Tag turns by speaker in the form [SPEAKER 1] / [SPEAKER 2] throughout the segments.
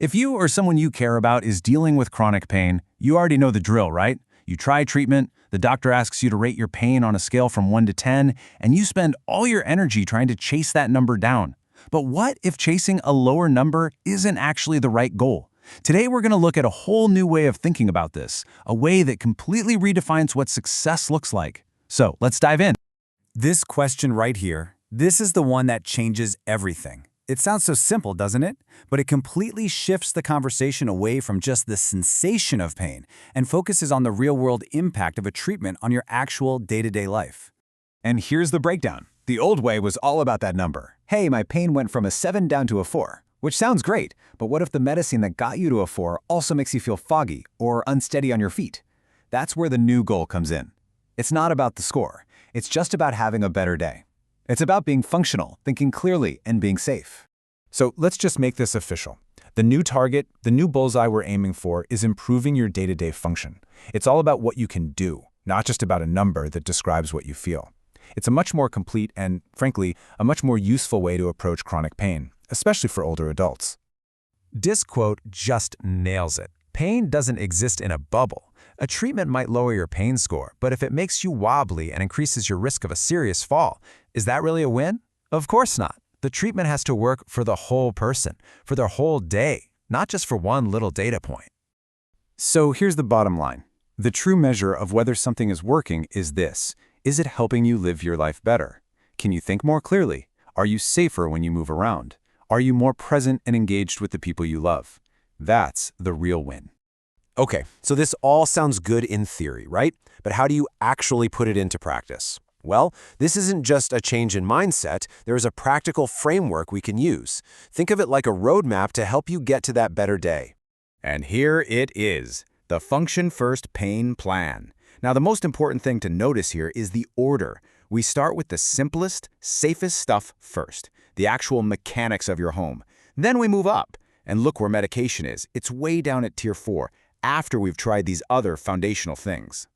[SPEAKER 1] If you or someone you care about is dealing with chronic pain, you already know the drill, right? You try treatment, the doctor asks you to rate your pain on a scale from 1 to 10, and you spend all your energy trying to chase that number down. But what if chasing a lower number isn't actually the right goal? Today we're going to look at a whole new way of thinking about this, a way that completely redefines what success looks like. So let's dive in.
[SPEAKER 2] This question right here, this is the one that changes everything. It sounds so simple, doesn't it? But it completely shifts the conversation away from just the sensation of pain and focuses on the real-world impact of a treatment on your actual day-to-day life.
[SPEAKER 3] And here's the breakdown. The old way was all about that number. Hey, my pain went from a 7 down to a 4, which sounds great, but what if the medicine that got you to a 4 also makes you feel foggy or unsteady on your feet? That's where the new goal comes in. It's not about the score. It's just about having a better day. It's about being functional, thinking clearly, and being safe.
[SPEAKER 4] So let's just make this official. The new target, the new bullseye we're aiming for is improving your day-to-day function. It's all about what you can do, not just about a number that describes what you feel. It's a much more complete and, frankly, a much more useful way to approach chronic pain, especially for older adults.
[SPEAKER 5] This quote just nails it. Pain doesn't exist in a bubble. A treatment might lower your pain score, but if it makes you wobbly and increases your risk of a serious fall, is that really a win? Of course not. The treatment has to work for the whole person, for their whole day, not just for one little data point.
[SPEAKER 3] So here's the bottom line. The true measure of whether something is working is this. Is it helping you live your life better? Can you think more clearly? Are you safer when you move around? Are you more present and engaged with the people you love? That's the real win.
[SPEAKER 6] Okay, so this all sounds good in theory, right? But how do you actually put it into practice? Well, this isn't just a change in mindset, there's a practical framework we can use. Think of it like a roadmap to help you get to that better day.
[SPEAKER 2] And here it is, the Function First Pain Plan. Now, the most important thing to notice here is the order. We start with the simplest, safest stuff first, the actual mechanics of your home. Then we move up, and look where medication is. It's way down at Tier 4, after we've tried these other foundational things.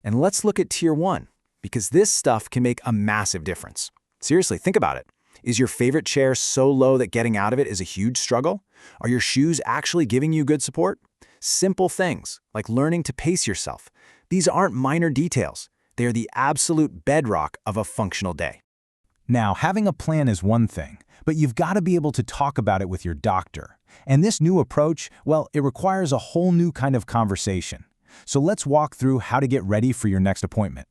[SPEAKER 6] And let's look at Tier 1, because this stuff can make a massive difference. Seriously, think about it. Is your favorite chair so low that getting out of it is a huge struggle? Are your shoes actually giving you good support? Simple things, like learning to pace yourself. These aren't minor details. They are the absolute bedrock of a functional day.
[SPEAKER 1] Now, having a plan is one thing, but you've got to be able to talk about it with your doctor. And this new approach, well, it requires a whole new kind of conversation. So let's walk through how to get ready for your next appointment.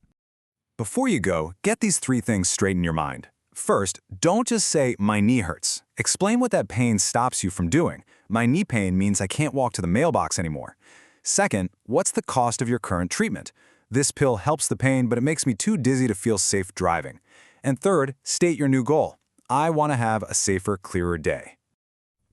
[SPEAKER 2] Before you go, get these 3 things straight in your mind. First, don't just say, my knee hurts. Explain what that pain stops you from doing. My knee pain means I can't walk to the mailbox anymore. Second, what's the cost of your current treatment? This pill helps the pain, but it makes me too dizzy to feel safe driving. And third, state your new goal. I want to have a safer, clearer day.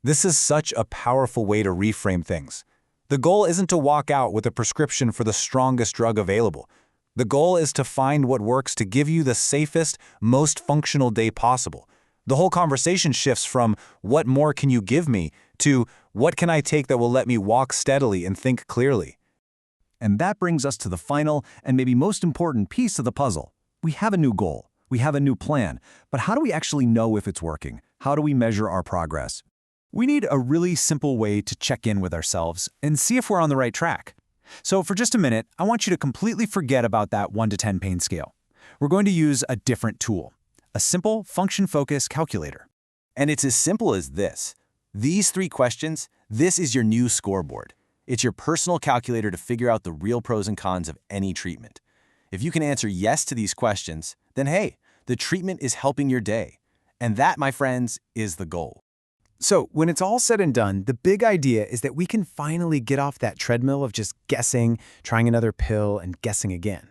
[SPEAKER 4] This is such a powerful way to reframe things. The goal isn't to walk out with a prescription for the strongest drug available. The goal is to find what works to give you the safest, most functional day possible. The whole conversation shifts from what more can you give me to what can I take that will let me walk steadily and think clearly.
[SPEAKER 1] And that brings us to the final and maybe most important piece of the puzzle. We have a new goal. We have a new plan. But how do we actually know if it's working? How do we measure our progress?
[SPEAKER 5] We need a really simple way to check in with ourselves and see if we're on the right track. So for just a minute, I want you to completely forget about that 1 to 10 pain scale. We're going to use a different tool, a simple function-focused calculator.
[SPEAKER 6] And it's as simple as this. These 3 questions, this is your new scoreboard. It's your personal calculator to figure out the real pros and cons of any treatment. If you can answer yes to these questions, then hey, the treatment is helping your day. And that, my friends, is the goal.
[SPEAKER 5] So when it's all said and done, the big idea is that we can finally get off that treadmill of just guessing, trying another pill, and guessing again.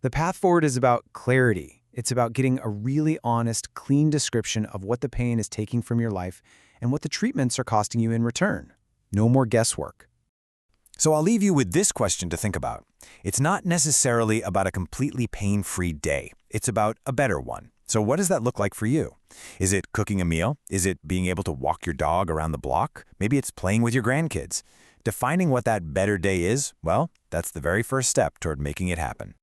[SPEAKER 5] The path forward is about clarity. It's about getting a really honest, clean description of what the pain is taking from your life and what the treatments are costing you in return. No more guesswork.
[SPEAKER 2] So I'll leave you with this question to think about. It's not necessarily about a completely pain-free day. It's about a better one. So what does that look like for you? Is it cooking a meal? Is it being able to walk your dog around the block? Maybe it's playing with your grandkids. Defining what that better day is, well, that's the very first step toward making it happen.